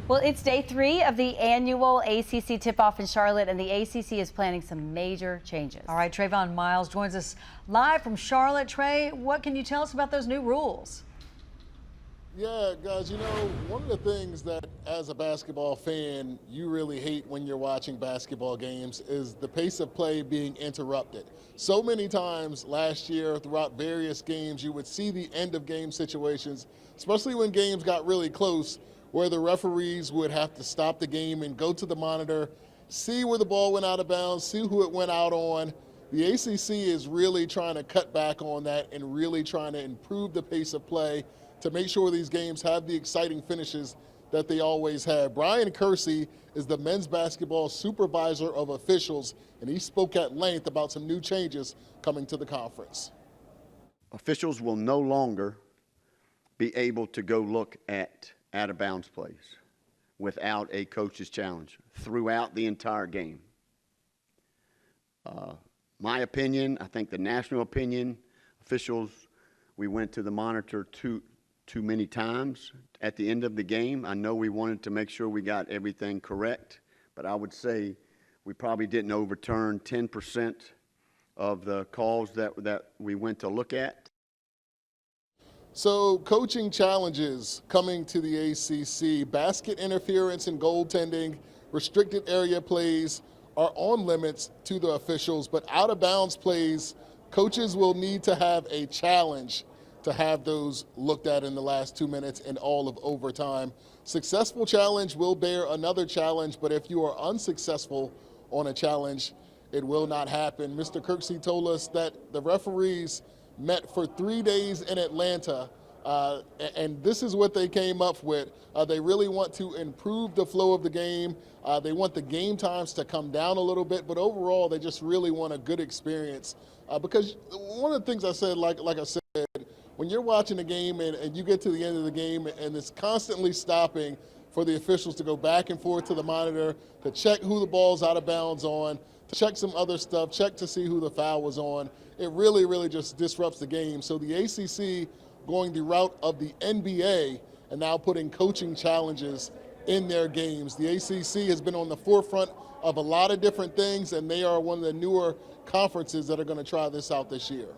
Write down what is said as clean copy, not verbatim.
Well, it's day 3 of the annual ACC tip-off in Charlotte, and the ACC is planning some major changes. All right, Trayvon Miles joins us live from Charlotte. Trey, what can you tell us about those new rules? Yeah, guys, one of the things that as a basketball fan, you really hate when you're watching basketball games is the pace of play being interrupted. So many times last year throughout various games, you would see the end of game situations, especially when games got really close, where the referees would have to stop the game and go to the monitor, see where the ball went out of bounds, see who it went out on. The ACC is really trying to cut back on that and really trying to improve the pace of play to make sure these games have the exciting finishes that they always have. Brian Kersey is the men's basketball supervisor of officials, and he spoke at length about some new changes coming to the conference. Officials will no longer be able to go look at out-of-bounds plays without a coach's challenge throughout the entire game. My opinion, I think the national opinion, officials, we went to the monitor too many times at the end of the game. I know we wanted to make sure we got everything correct, but I would say we probably didn't overturn 10% of the calls that we went to look at. So coaching challenges coming to the ACC, basket interference and goaltending, restricted area plays are on limits to the officials, but out of bounds plays, coaches will need to have a challenge to have those looked at in the last 2 minutes and all of overtime. Successful challenge will bear another challenge, but if you are unsuccessful on a challenge, it will not happen. Mr. Kersey told us that the referees met for 3 days in Atlanta, and this is what they came up with. They really want to improve the flow of the game. They want the game times to come down a little bit, but overall, they just really want a good experience. Because one of the things I said, like I said, when you're watching a game and you get to the end of the game and it's constantly stopping for the officials to go back and forth to the monitor, to check who the ball's out of bounds on, to check some other stuff, check to see who the foul was on, it really, really just disrupts the game. So the ACC going the route of the NBA and now putting coaching challenges in their games. The ACC has been on the forefront of a lot of different things, and they are one of the newer conferences that are going to try this out this year.